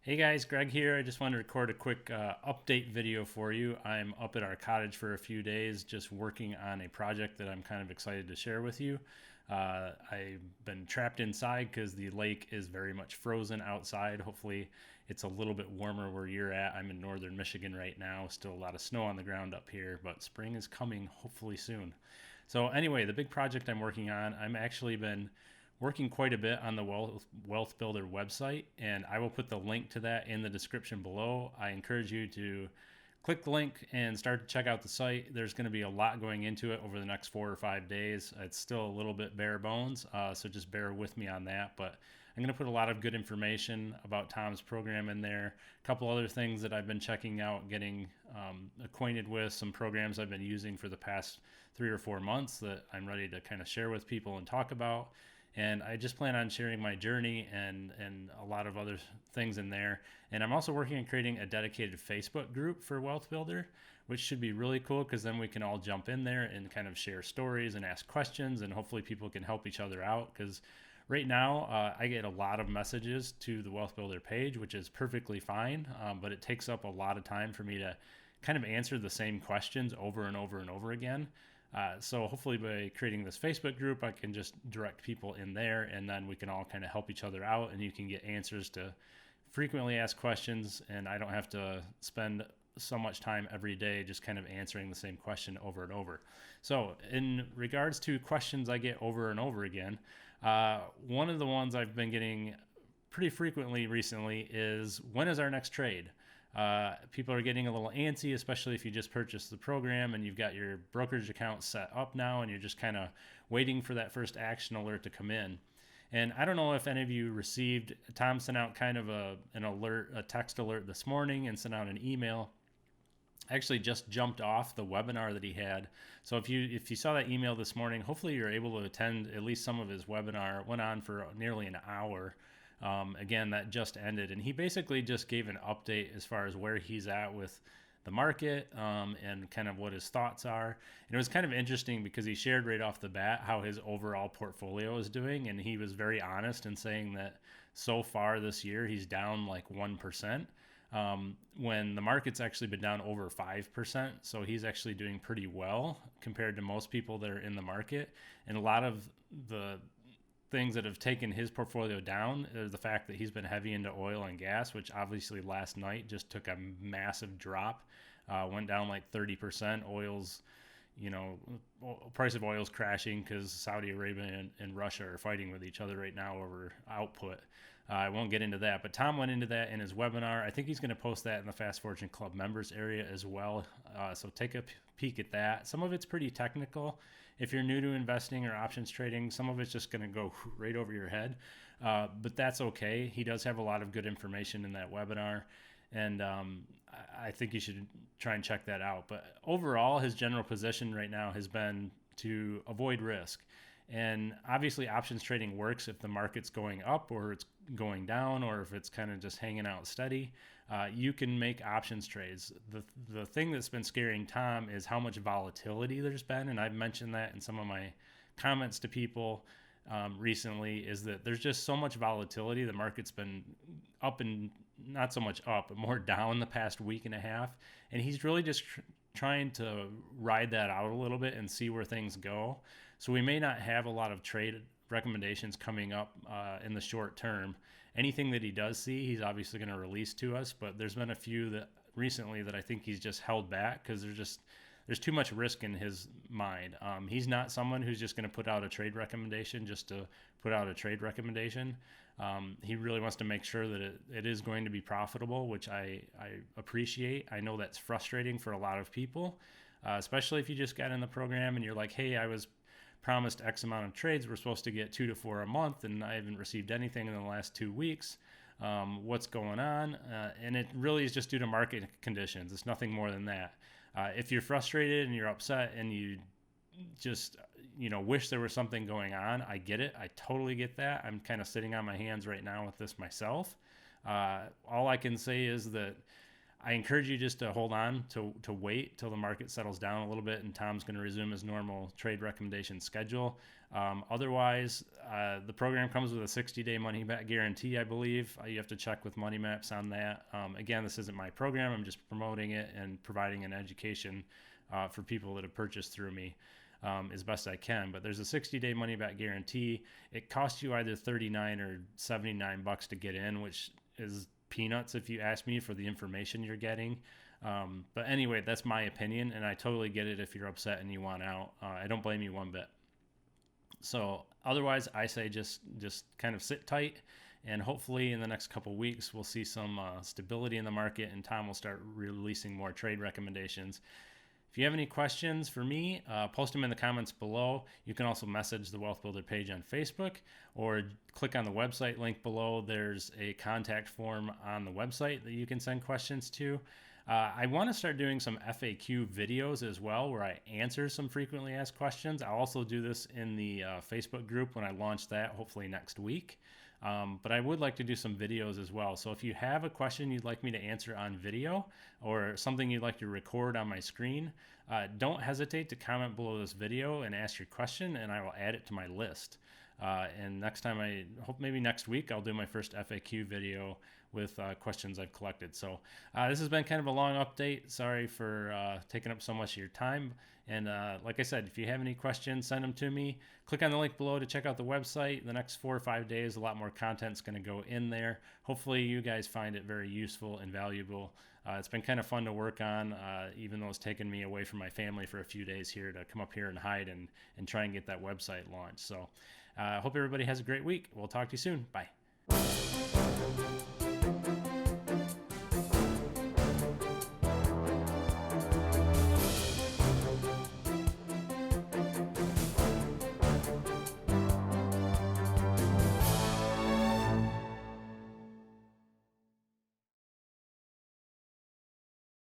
Hey guys, Greg here. I just wanted to record a quick update video for you. I'm up at our cottage for a few days just working on a project that I'm kind of excited to share with you. I've been trapped inside because the lake is very much frozen outside. Hopefully, it's a little bit warmer where you're at. I'm in northern Michigan right now. Still a lot of snow on the ground up here, but spring is coming hopefully soon. So, anyway, the big project I'm working on, I'm actually been working quite a bit on the Wealth Builder website, and I will put the link to that in the description below. I encourage you to click the link and start to check out the site. There's going to be a lot going into it over the next 4 or 5 days. It's still a little bit bare bones, so just bear with me on that. But I'm going to put a lot of good information about Tom's program in there. A couple other things that I've been checking out, getting acquainted with, some programs I've been using for the past 3 or 4 months that I'm ready to kind of share with people and talk about. And I just plan on sharing my journey and a lot of other things in there. And I'm also working on creating a dedicated Facebook group for Wealth Builder, which should be really cool because then we can all jump in there and kind of share stories and ask questions, and hopefully people can help each other out. Because right now I get a lot of messages to the Wealth Builder page, which is perfectly fine, but it takes up a lot of time for me to kind of answer the same questions over and over and over again. So hopefully by creating this Facebook group, I can just direct people in there, and then we can all kind of help each other out, and you can get answers to frequently asked questions, and I don't have to spend so much time every day just kind of answering the same question over and over. So in regards to questions I get over and over again, one of the ones I've been getting pretty frequently recently is, when is our next trade? People are getting a little antsy, especially if you just purchased the program and you've got your brokerage account set up now and you're just kind of waiting for that first action alert to come in. And I don't know if any of you received, Tom sent out kind of an alert, a text alert this morning, and sent out an email. I actually just jumped off the webinar that he had. So if you saw that email this morning, hopefully you're able to attend at least some of his webinar. It went on for nearly an hour. Again, that just ended, and he basically just gave an update as far as where he's at with the market, and kind of what his thoughts are. And it was kind of interesting because he shared right off the bat how his overall portfolio is doing, and he was very honest in saying that so far this year he's down like 1%, when the market's actually been down over 5%. So he's actually doing pretty well compared to most people that are in the market. And a lot of the things that have taken his portfolio down is the fact that he's been heavy into oil and gas, which obviously last night just took a massive drop, went down like 30%. Oil's, price of oil's crashing because Saudi Arabia and Russia are fighting with each other right now over output. I won't get into that, but Tom went into that in his webinar. I think he's going to post that in the Fast Fortune Club members area as well. So take a peek at that. Some of it's pretty technical. If you're new to investing or options trading, some of it's just going to go right over your head, but that's okay. He does have a lot of good information in that webinar, and I think you should try and check that out. But overall, his general position right now has been to avoid risk. And obviously, options trading works if the market's going up or it's going down, or if it's kind of just hanging out steady. You can make options trades. The thing that's been scaring Tom is how much volatility there's been, and I've mentioned that in some of my comments to people recently, is that there's just so much volatility. The market's been up, and not so much up, but more down the past week and a half, and he's really just trying to ride that out a little bit and see where things go. So we may not have a lot of trade recommendations coming up in the short term. Anything that he does see, he's obviously going to release to us, but there's been a few that recently that I think he's just held back because there's too much risk in his mind. He's not someone who's just going to put out a trade recommendation just to put out a trade recommendation. He really wants to make sure that it is going to be profitable, which I appreciate. I know that's frustrating for a lot of people, especially if you just got in the program and you're like, hey, I was promised X amount of trades. We're supposed to get 2 to 4 a month, and I haven't received anything in the last 2 weeks. What's going on? And it really is just due to market conditions. It's nothing more than that. If you're frustrated and you're upset and you just wish there was something going on, I get it. I totally get that. I'm kind of sitting on my hands right now with this myself. All I can say is that I encourage you just to hold on, to wait till the market settles down a little bit, and Tom's going to resume his normal trade recommendation schedule. Otherwise, the program comes with a 60-day money-back guarantee, I believe. You have to check with Money Maps on that. Again, this isn't my program. I'm just promoting it and providing an education for people that have purchased through me as best I can. But there's a 60-day money-back guarantee. It costs you either $39 or $79 to get in, which is peanuts if you ask me for the information you're getting. But anyway, that's my opinion, and I totally get it if you're upset and you want out. I don't blame you one bit. So otherwise, I say just kind of sit tight, and hopefully in the next couple of weeks we'll see some stability in the market, and Tom will start releasing more trade recommendations. If you have any questions for me, post them in the comments below. You can also message the Wealth Builder page on Facebook, or click on the website link below. There's a contact form on the website that you can send questions to. I want to start doing some FAQ videos as well, where I answer some frequently asked questions. I'll also do this in the Facebook group when I launch that, hopefully next week. But I would like to do some videos as well. So if you have a question you'd like me to answer on video, or something you'd like to record on my screen, don't hesitate to comment below this video and ask your question, and I will add it to my list. And next time, I hope maybe next week, I'll do my first FAQ video with questions I've collected. So this has been kind of a long update. Sorry for taking up so much of your time. And like I said, if you have any questions, send them to me. Click on the link below to check out the website. The next 4 or 5 days, a lot more content's going to go in there. Hopefully you guys find it very useful and valuable. It's been kind of fun to work on, even though it's taken me away from my family for a few days here to come up here and hide and try and get that website launched. So I hope everybody has a great week. We'll talk to you soon. Bye.